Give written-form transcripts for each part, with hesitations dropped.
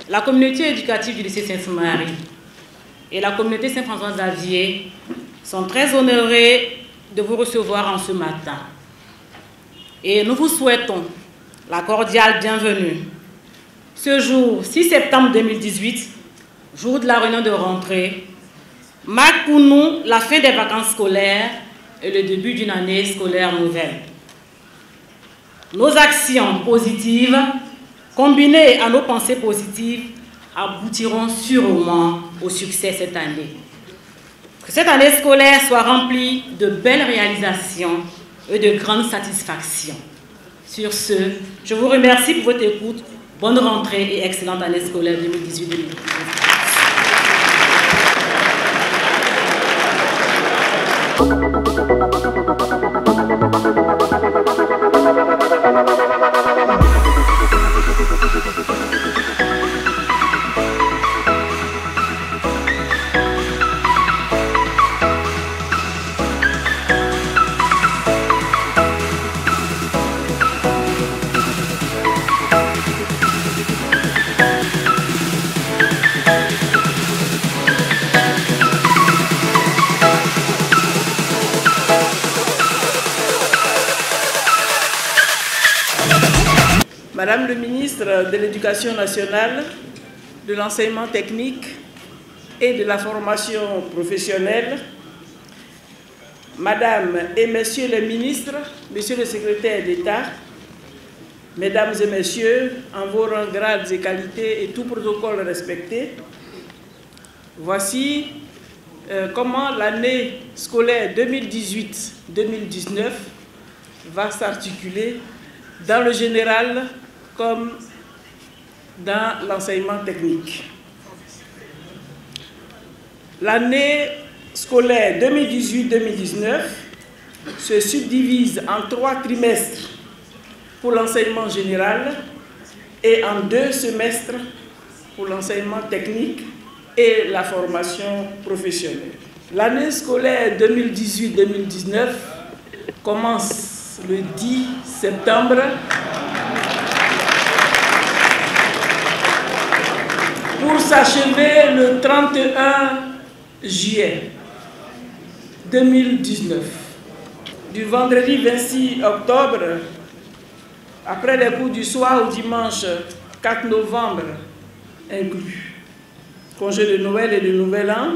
La communauté éducative du lycée Sainte-Marie et la communauté Saint-François-Xavier sont très honorés de vous recevoir en ce matin. Et nous vous souhaitons la cordiale bienvenue. Ce jour, 6 septembre 2018, jour de la réunion de rentrée, marque pour nous la fin des vacances scolaires et le début d'une année scolaire nouvelle. Nos actions positives, combinées à nos pensées positives, aboutiront sûrement au succès cette année. Que cette année scolaire soit remplie de belles réalisations et de grandes satisfactions. Sur ce, je vous remercie pour votre écoute. Bonne rentrée et excellente année scolaire 2018-2019. Madame le ministre de l'Éducation nationale, de l'enseignement technique et de la formation professionnelle, Madame et Messieurs les ministres, Monsieur le secrétaire d'État, Mesdames et Messieurs, en vos rangs, grades et qualités et tout protocole respecté, voici comment l'année scolaire 2018-2019 va s'articuler dans le général comme dans l'enseignement technique. L'année scolaire 2018-2019 se subdivise en 3 trimestres pour l'enseignement général et en 2 semestres pour l'enseignement technique et la formation professionnelle. L'année scolaire 2018-2019 commence le 10 septembre pour s'achever le 31 juillet 2019. Du vendredi 26 octobre, après les cours du soir au dimanche 4 novembre inclus, congé de Noël et de Nouvel An,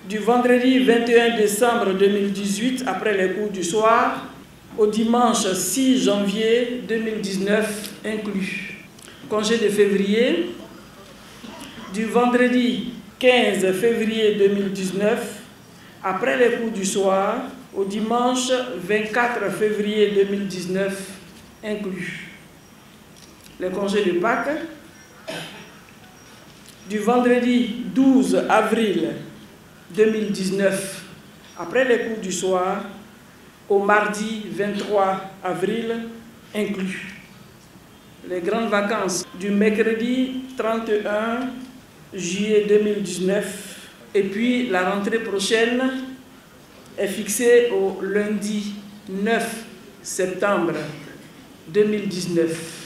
du vendredi 21 décembre 2018, après les cours du soir, au dimanche 6 janvier 2019 inclus, congé de février, du vendredi 15 février 2019, après les cours du soir, au dimanche 24 février 2019 inclus. Les congés de Pâques, du vendredi 12 avril 2019, après les cours du soir, au mardi 23 avril inclus. Les grandes vacances du mercredi 31 juillet 2019 et puis la rentrée prochaine est fixée au lundi 9 septembre 2019.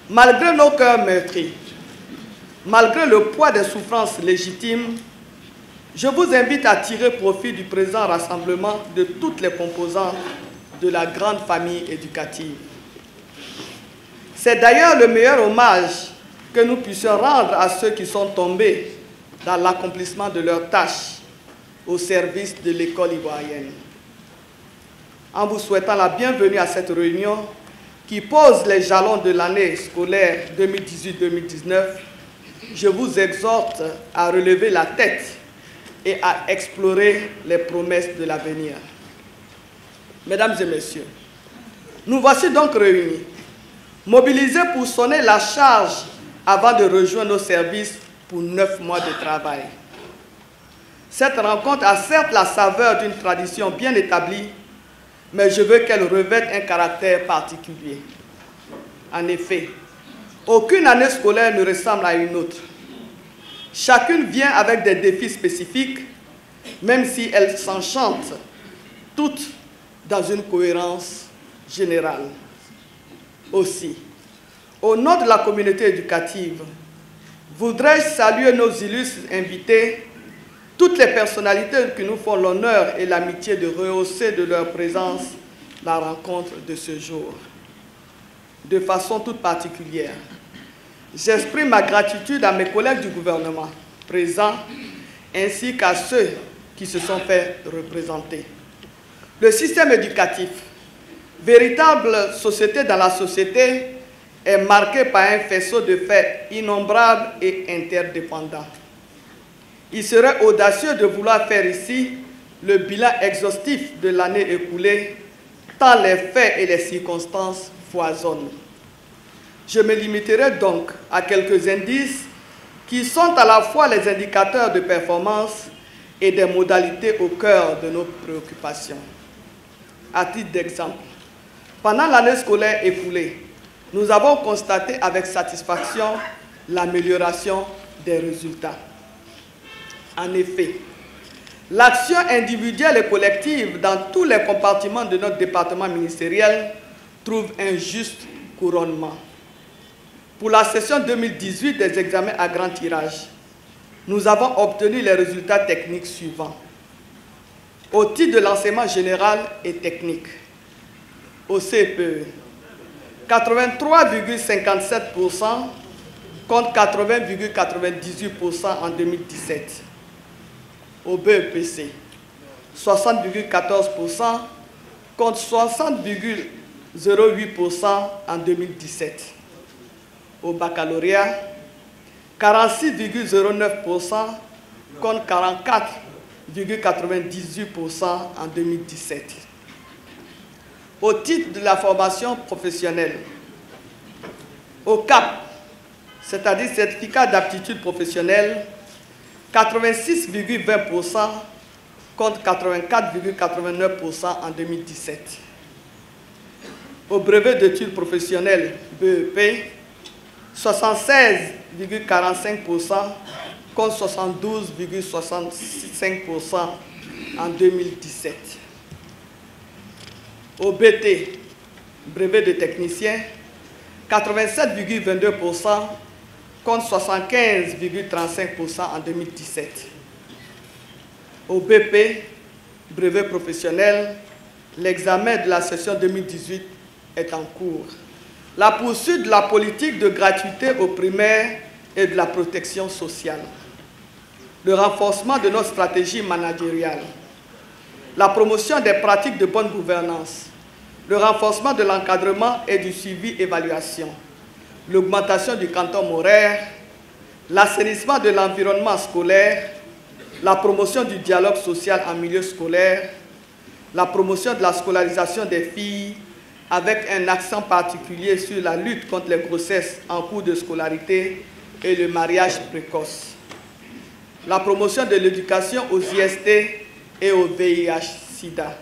Malgré nos cœurs meurtris, malgré le poids des souffrances légitimes, je vous invite à tirer profit du présent rassemblement de toutes les composantes de la grande famille éducative. C'est d'ailleurs le meilleur hommage que nous puissions rendre à ceux qui sont tombés dans l'accomplissement de leurs tâches au service de l'école ivoirienne. En vous souhaitant la bienvenue à cette réunion qui pose les jalons de l'année scolaire 2018-2019, je vous exhorte à relever la tête et à explorer les promesses de l'avenir. Mesdames et messieurs, nous voici donc réunis, mobilisés pour sonner la charge avant de rejoindre nos services pour 9 mois de travail. Cette rencontre a certes la saveur d'une tradition bien établie, mais je veux qu'elle revête un caractère particulier. En effet, aucune année scolaire ne ressemble à une autre. Chacune vient avec des défis spécifiques, même si elles s'enchantent toutes dans une cohérence générale. Aussi, au nom de la communauté éducative, voudrais-je saluer nos illustres invités, toutes les personnalités qui nous font l'honneur et l'amitié de rehausser de leur présence la rencontre de ce jour. De façon toute particulière, j'exprime ma gratitude à mes collègues du gouvernement présents ainsi qu'à ceux qui se sont fait représenter. Le système éducatif, véritable société dans la société, est marqué par un faisceau de faits innombrables et interdépendants. Il serait audacieux de vouloir faire ici le bilan exhaustif de l'année écoulée, tant les faits et les circonstances foisonnent. Je me limiterai donc à quelques indices qui sont à la fois les indicateurs de performance et des modalités au cœur de nos préoccupations. À titre d'exemple, pendant l'année scolaire écoulée, nous avons constaté avec satisfaction l'amélioration des résultats. En effet, l'action individuelle et collective dans tous les compartiments de notre département ministériel trouve un juste couronnement. Pour la session 2018 des examens à grand tirage, nous avons obtenu les résultats techniques suivants. Au titre de l'enseignement général et technique, au CPE, 83,57% contre 80,98% en 2017. Au BEPC, 60,14% contre 60,08% en 2017. Au baccalauréat, 46,09% contre 44,98% en 2017. Au titre de la formation professionnelle, au CAP, c'est-à-dire certificat d'aptitude professionnelle, 86,20% contre 84,89% en 2017. Au brevet d'études professionnelles BEP, 76,45% contre 72,65% en 2017. Au BT, brevet de technicien, 87,22% contre 75,35% en 2017. Au BP, brevet professionnel, l'examen de la session 2018 est en cours. La poursuite de la politique de gratuité au primaire et de la protection sociale. Le renforcement de notre stratégie managériale. La promotion des pratiques de bonne gouvernance. Le renforcement de l'encadrement et du suivi-évaluation. L'augmentation du quantum horaire. L'assainissement de l'environnement scolaire. La promotion du dialogue social en milieu scolaire. La promotion de la scolarisation des filles avec un accent particulier sur la lutte contre les grossesses en cours de scolarité et le mariage précoce. La promotion de l'éducation aux IST et au VIH-Sida.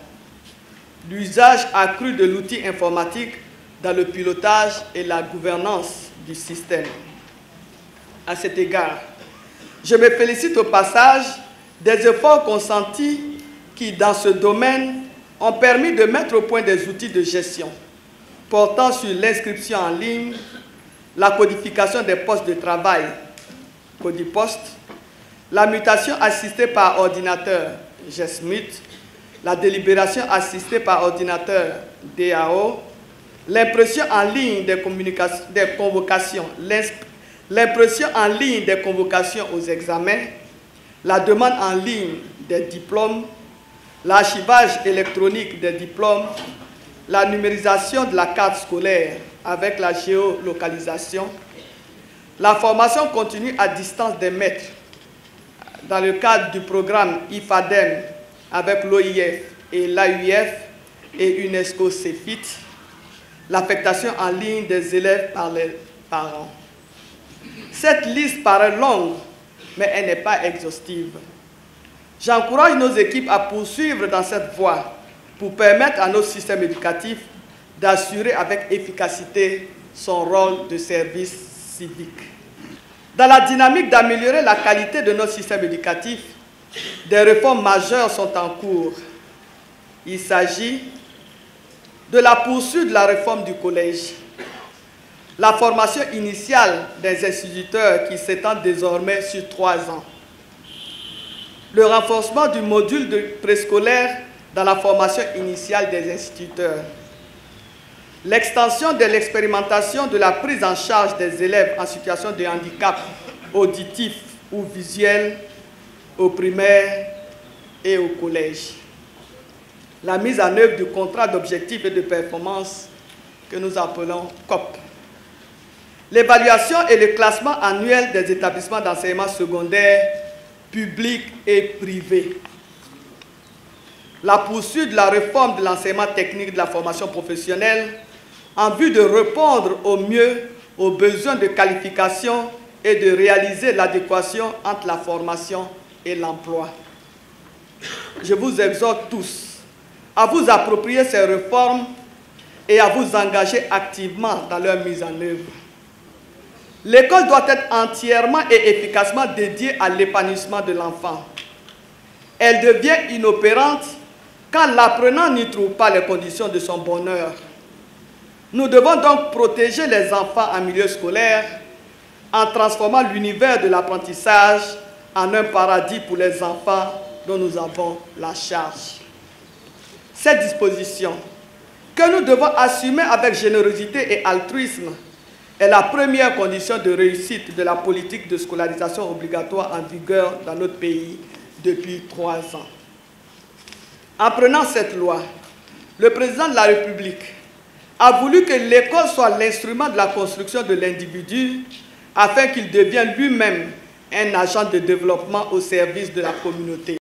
L'usage accru de l'outil informatique dans le pilotage et la gouvernance du système. À cet égard, je me félicite au passage des efforts consentis qui, dans ce domaine, ont permis de mettre au point des outils de gestion portant sur l'inscription en ligne, la codification des postes de travail, Codipost, la mutation assistée par ordinateur, GESMUT, la délibération assistée par ordinateur DAO, l'impression en ligne des convocations, l'impression en ligne des convocations aux examens, la demande en ligne des diplômes, l'archivage électronique des diplômes, la numérisation de la carte scolaire avec la géolocalisation, la formation continue à distance des maîtres dans le cadre du programme IFADEM avec l'OIF et l'AUF et UNESCO CEFIT, l'affectation en ligne des élèves par les parents. Cette liste paraît longue, mais elle n'est pas exhaustive. J'encourage nos équipes à poursuivre dans cette voie pour permettre à notre système éducatif d'assurer avec efficacité son rôle de service civique. Dans la dynamique d'améliorer la qualité de notre système éducatif, des réformes majeures sont en cours. Il s'agit de la poursuite de la réforme du collège, la formation initiale des instituteurs qui s'étend désormais sur 3 ans, le renforcement du module de préscolaire dans la formation initiale des instituteurs, l'extension de l'expérimentation de la prise en charge des élèves en situation de handicap auditif ou visuel au primaire et au collège, la mise en œuvre du contrat d'objectifs et de performance que nous appelons COP, l'évaluation et le classement annuel des établissements d'enseignement secondaire publics et privés, la poursuite de la réforme de l'enseignement technique de la formation professionnelle en vue de répondre au mieux aux besoins de qualification et de réaliser l'adéquation entre la formation et l'emploi. Je vous exhorte tous à vous approprier ces réformes et à vous engager activement dans leur mise en œuvre. L'école doit être entièrement et efficacement dédiée à l'épanouissement de l'enfant. Elle devient inopérante quand l'apprenant n'y trouve pas les conditions de son bonheur. Nous devons donc protéger les enfants en milieu scolaire en transformant l'univers de l'apprentissage en un paradis pour les enfants dont nous avons la charge. Cette disposition, que nous devons assumer avec générosité et altruisme, est la première condition de réussite de la politique de scolarisation obligatoire en vigueur dans notre pays depuis 3 ans. En prenant cette loi, le président de la République a voulu que l'école soit l'instrument de la construction de l'individu afin qu'il devienne lui-même un agent de développement au service de la communauté.